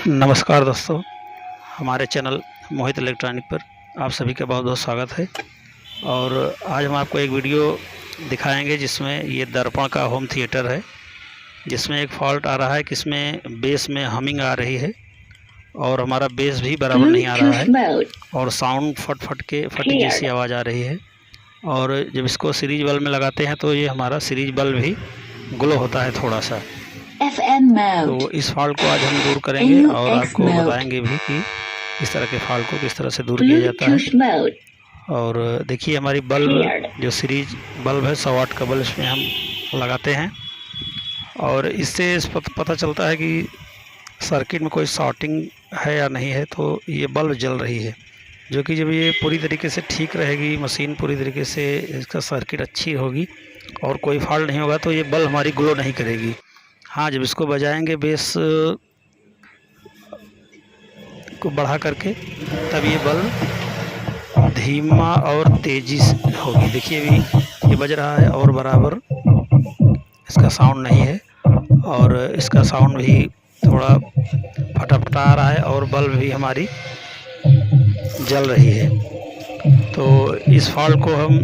नमस्कार दोस्तों, हमारे चैनल मोहित इलेक्ट्रॉनिक पर आप सभी का बहुत बहुत स्वागत है। और आज हम आपको एक वीडियो दिखाएंगे जिसमें ये दर्पण का होम थिएटर है, जिसमें एक फॉल्ट आ रहा है कि इसमें बेस में हमिंग आ रही है और हमारा बेस भी बराबर नहीं आ रहा है और साउंड फटी जैसी आवाज़ आ रही है। और जब इसको सीरीज बल्ब में लगाते हैं तो ये हमारा सीरीज बल्ब भी ग्लो होता है थोड़ा सा। तो इस फॉल्ट को आज हम दूर करेंगे और आपको बताएंगे भी कि इस तरह के फॉल्ट को किस तरह से दूर किया जाता है। और देखिए हमारी बल्ब जो सीरीज बल्ब है 100 वाट का बल्ब इसमें हम लगाते हैं और इससे पता चलता है कि सर्किट में कोई शॉर्टिंग है या नहीं है। तो ये बल्ब जल रही है, जो कि जब ये पूरी तरीके से ठीक रहेगी, मशीन पूरी तरीके से इसका सर्किट अच्छी होगी और कोई फॉल्ट नहीं होगा तो ये बल्ब हमारी ग्लो नहीं करेगी। हाँ, जब इसको बजाएंगे बेस को बढ़ा करके तब ये बल्ब धीमा और तेज़ी से होगी। देखिए अभी ये बज रहा है और बराबर इसका साउंड नहीं है और इसका साउंड भी थोड़ा फटा आ रहा है और बल्ब भी हमारी जल रही है। तो इस फॉल्ट को हम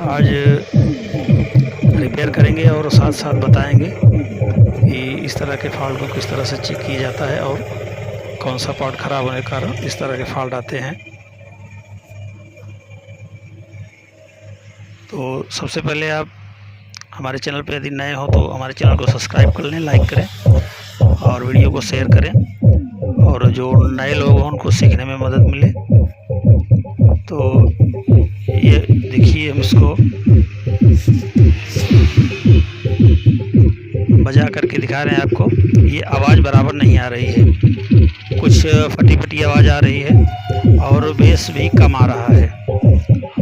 आज रिपेयर करेंगे और साथ साथ बताएंगे कि इस तरह के फॉल्ट को किस तरह से चेक किया जाता है और कौन सा पार्ट ख़राब होने के कारण इस तरह के फॉल्ट आते हैं। तो सबसे पहले आप हमारे चैनल पर यदि नए हो तो हमारे चैनल को सब्सक्राइब कर लें, लाइक करें और वीडियो को शेयर करें और जो नए लोग हों उनको सीखने में मदद मिले। तो ये देखिए हम इसको बजा करके दिखा रहे हैं आपको। ये आवाज़ बराबर नहीं आ रही है, कुछ फटी आवाज़ आ रही है और बेस भी कम आ रहा है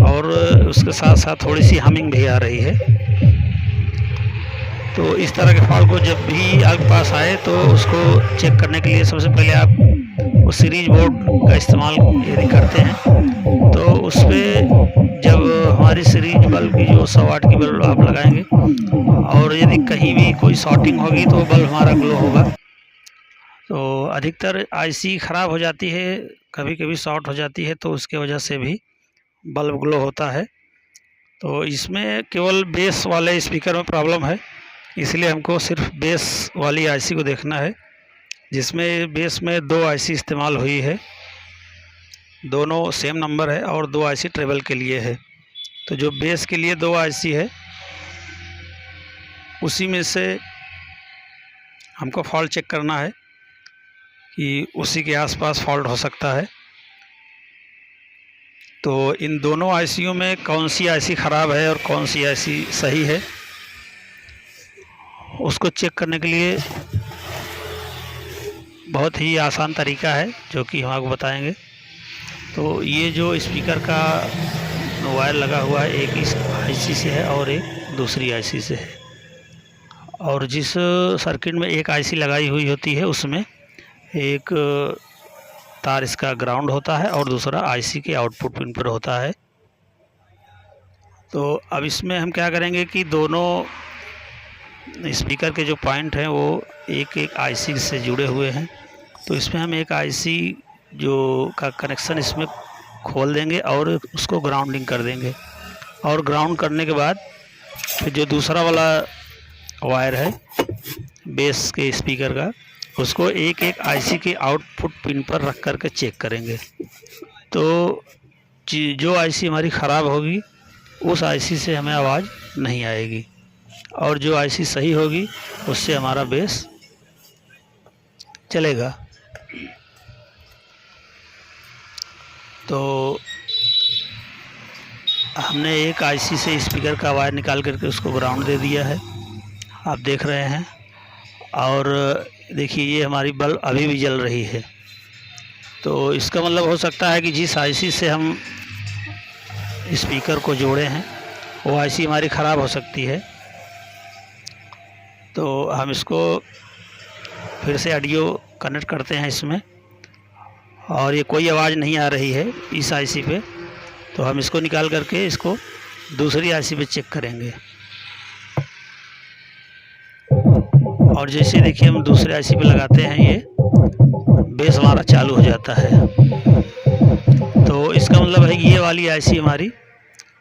और उसके साथ साथ थोड़ी सी हमिंग भी आ रही है। तो इस तरह के फॉल्ट को जब भी आपके पास आए तो उसको चेक करने के लिए सबसे पहले आप उस सीरीज बोर्ड का इस्तेमाल यदि करते हैं तो उस पर जब हमारी सीरीज बल्ब की जो 100 वाट की बल्ब आप लगाएंगे और यदि कहीं भी कोई शॉर्टिंग होगी तो बल्ब हमारा ग्लो होगा। तो अधिकतर आईसी ख़राब हो जाती है, कभी कभी शॉर्ट हो जाती है, तो उसके वजह से भी बल्ब ग्लो होता है। तो इसमें केवल बेस वाले स्पीकर में प्रॉब्लम है, इसलिए हमको सिर्फ बेस वाली आईसी को देखना है, जिसमें बेस में 2 आईसी इस्तेमाल हुई है, दोनों सेम नंबर है और 2 आईसी ट्रेवल के लिए है। तो जो बेस के लिए 2 आईसी है उसी में से हमको फॉल्ट चेक करना है कि उसी के आसपास फॉल्ट हो सकता है। तो इन दोनों आईसीयों में कौन सी आईसी ख़राब है और कौन सी आईसी सही है उसको चेक करने के लिए बहुत ही आसान तरीका है जो कि हम आपको बताएंगे। तो ये जो स्पीकर का वायर लगा हुआ है एक इस आईसी से है और एक दूसरी आईसी से है, और जिस सर्किट में एक आईसी लगाई हुई होती है उसमें एक तार इसका ग्राउंड होता है और दूसरा आईसी के आउटपुट पिन पर होता है। तो अब इसमें हम क्या करेंगे कि दोनों स्पीकर के जो पॉइंट हैं वो एक आईसी से जुड़े हुए हैं। तो इसमें हम एक आईसी जो का कनेक्शन इसमें खोल देंगे और उसको ग्राउंडिंग कर देंगे और ग्राउंड करने के बाद फिर जो दूसरा वाला वायर है बेस के स्पीकर का उसको एक आईसी के आउटपुट पिन पर रख करके चेक करेंगे। तो जो आईसी हमारी ख़राब होगी उस आईसी से हमें आवाज़ नहीं आएगी और जो आईसी सही होगी उससे हमारा बेस चलेगा। तो हमने एक आईसी से स्पीकर का वायर निकाल करके उसको ग्राउंड दे दिया है, आप देख रहे हैं। और देखिए ये हमारी बल्ब अभी भी जल रही है। तो इसका मतलब हो सकता है कि जिस आईसी से हम स्पीकर को जोड़े हैं वो आईसी हमारी ख़राब हो सकती है। तो हम इसको फिर से ऑडियो कनेक्ट करते हैं इसमें और ये कोई आवाज़ नहीं आ रही है इस आईसी पे। तो हम इसको निकाल करके इसको दूसरी आईसी पे चेक करेंगे और जैसे देखिए हम दूसरे आईसी पे लगाते हैं ये बेस हमारा चालू हो जाता है। तो इसका मतलब है कि ये वाली आईसी हमारी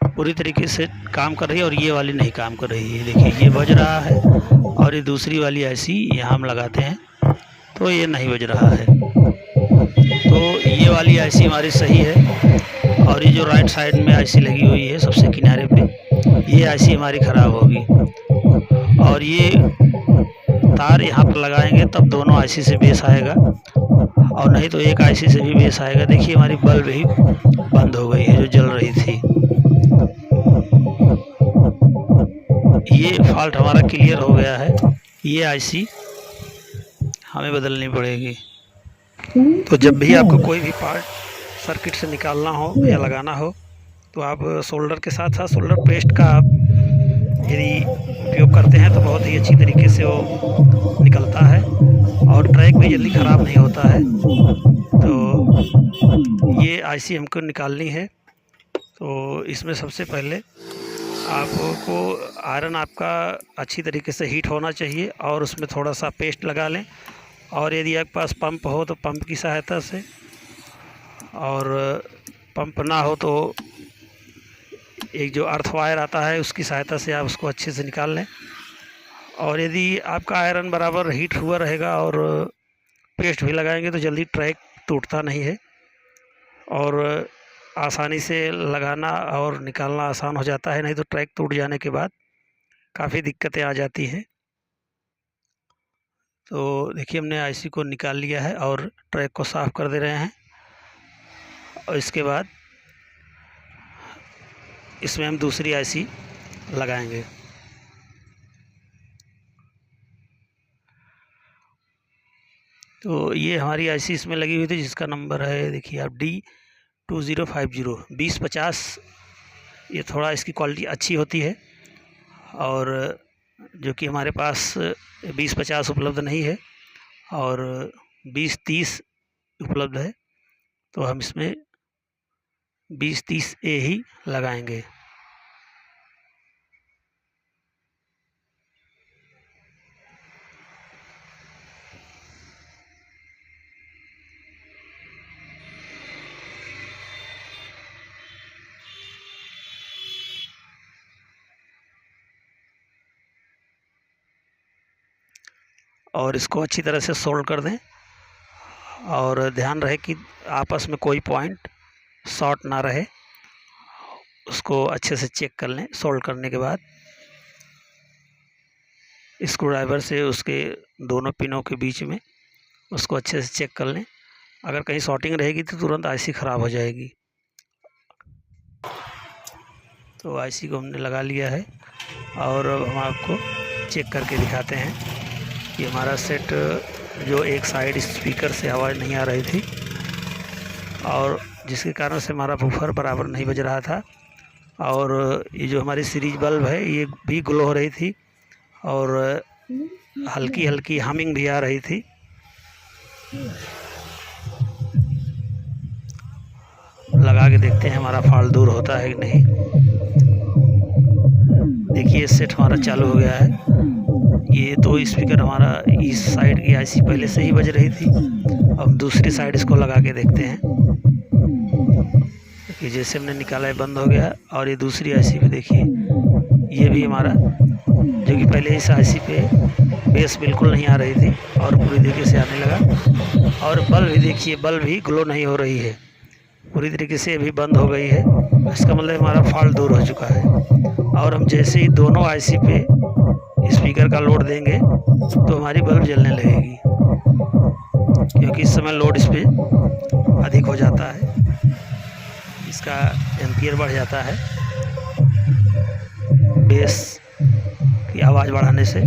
पूरी तरीके से काम कर रही है और ये वाली नहीं काम कर रही है। देखिए ये बज रहा है और ये दूसरी वाली आईसी यहाँ हम लगाते हैं तो ये नहीं बज रहा है। तो ये वाली आईसी हमारी सही है और ये जो राइट साइड में आईसी लगी हुई है सबसे किनारे पे, ये आईसी हमारी ख़राब होगी। और ये तार यहाँ पर लगाएंगे तब दोनों आईसी से बेस आएगा और नहीं तो एक आईसी से भी बेस आएगा। देखिए हमारी बल्ब ही बंद हो गई है जो जल रही थी। ये फॉल्ट हमारा क्लियर हो गया है। ये आईसी हमें बदलनी पड़ेगी। तो जब भी आपको कोई भी पार्ट सर्किट से निकालना हो या लगाना हो तो आप सोल्डर के साथ साथ सोल्डर पेस्ट का आप यदि उपयोग करते हैं तो बहुत ही अच्छी तरीके से वो निकलता है और ट्रैक भी जल्दी ख़राब नहीं होता है। तो ये आईसी हमको निकालनी है। तो इसमें सबसे पहले आपको आयरन आपका अच्छी तरीके से हीट होना चाहिए और उसमें थोड़ा सा पेस्ट लगा लें। और यदि आपके पास पंप हो तो पंप की सहायता से, और पंप ना हो तो एक जो अर्थ वायर आता है उसकी सहायता से आप उसको अच्छे से निकाल लें। और यदि आपका आयरन बराबर हीट हुआ रहेगा और पेस्ट भी लगाएंगे तो जल्दी ट्रैक टूटता नहीं है और आसानी से लगाना और निकालना आसान हो जाता है। नहीं तो ट्रैक टूट जाने के बाद काफ़ी दिक्कतें आ जाती हैं। तो देखिए हमने आईसी को निकाल लिया है और ट्रैक को साफ़ कर दे रहे हैं। और इसके बाद इसमें हम दूसरी आईसी लगाएंगे। तो ये हमारी आईसी इसमें लगी हुई थी जिसका नंबर है, देखिए आप D2050 ये थोड़ा इसकी क्वालिटी अच्छी होती है और जो कि हमारे पास 2050 उपलब्ध नहीं है और 2030 उपलब्ध है। तो हम इसमें 2030A ही लगाएंगे। और इसको अच्छी तरह से सोल्ड कर दें और ध्यान रहे कि आपस में कोई पॉइंट शॉर्ट ना रहे, उसको अच्छे से चेक कर लें। सोल्ड करने के बाद स्क्रू ड्राइवर से उसके दोनों पिनों के बीच में उसको अच्छे से चेक कर लें। अगर कहीं शॉर्टिंग रहेगी तो तुरंत आईसी ख़राब हो जाएगी। तो आईसी को हमने लगा लिया है और अब हम आपको चेक करके दिखाते हैं कि हमारा सेट जो एक साइड स्पीकर से आवाज़ नहीं आ रही थी और जिसके कारण से हमारा बूफर बराबर नहीं बज रहा था और ये जो हमारी सीरीज बल्ब है ये भी ग्लो हो रही थी और हल्की हल्की हमिंग भी आ रही थी। लगा के देखते हैं हमारा फॉल्ट दूर होता है कि नहीं। देखिए सेट हमारा चालू हो गया है। ये दो स्पीकर हमारा इस साइड की आईसी पहले से ही बज रही थी। अब दूसरी साइड इसको लगा के देखते हैं कि जैसे हमने निकाला है बंद हो गया। और ये दूसरी आईसी पे देखिए ये भी हमारा जो कि पहले इस आईसी पे बेस बिल्कुल नहीं आ रही थी और पूरी तरीके से आने लगा। और बल्ब भी देखिए, बल्ब भी ग्लो नहीं हो रही है, पूरी तरीके से अभी बंद हो गई है। इसका मतलब हमारा फॉल्ट दूर हो चुका है। और हम जैसे ही दोनों आईसी पे स्पीकर का लोड देंगे तो हमारी बल्ब जलने लगेगी, क्योंकि इस समय लोड इस पर अधिक हो जाता है, इसका एम्पियर बढ़ जाता है बेस की आवाज़ बढ़ाने से।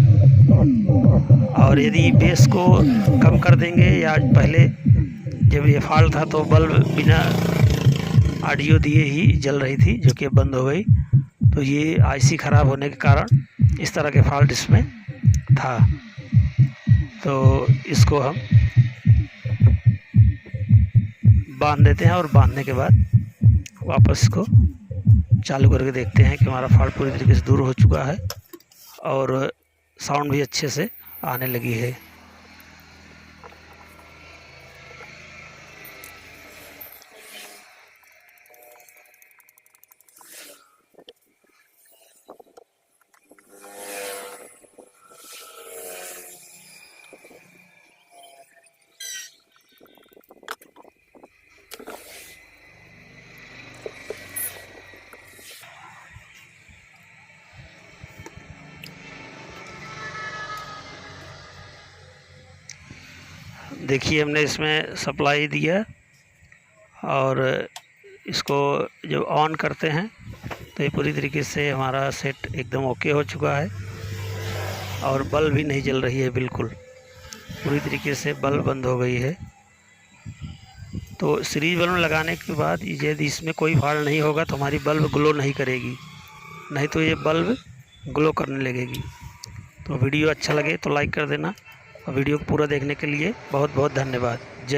और यदि बेस को कम कर देंगे या पहले जब ये फॉल्ट था तो बल्ब बिना ऑडियो दिए ही जल रही थी जो कि बंद हो गई। तो ये आईसी ख़राब होने के कारण इस तरह के फॉल्ट इसमें था। तो इसको हम बांध देते हैं और बांधने के बाद वापस इसको चालू करके देखते हैं कि हमारा फॉल्ट पूरी तरीके से दूर हो चुका है और साउंड भी अच्छे से आने लगी है। देखिए हमने इसमें सप्लाई दिया और इसको जब ऑन करते हैं तो ये पूरी तरीके से हमारा सेट एकदम ओके हो चुका है और बल्ब भी नहीं जल रही है, बिल्कुल पूरी तरीके से बल्ब बंद हो गई है। तो सीरीज बल्ब लगाने के बाद यदि इसमें कोई फॉल्ट नहीं होगा तो हमारी बल्ब ग्लो नहीं करेगी, नहीं तो ये बल्ब ग्लो करने लगेगी। तो वीडियो अच्छा लगे तो लाइक कर देना और वीडियो को पूरा देखने के लिए बहुत बहुत धन्यवाद। जय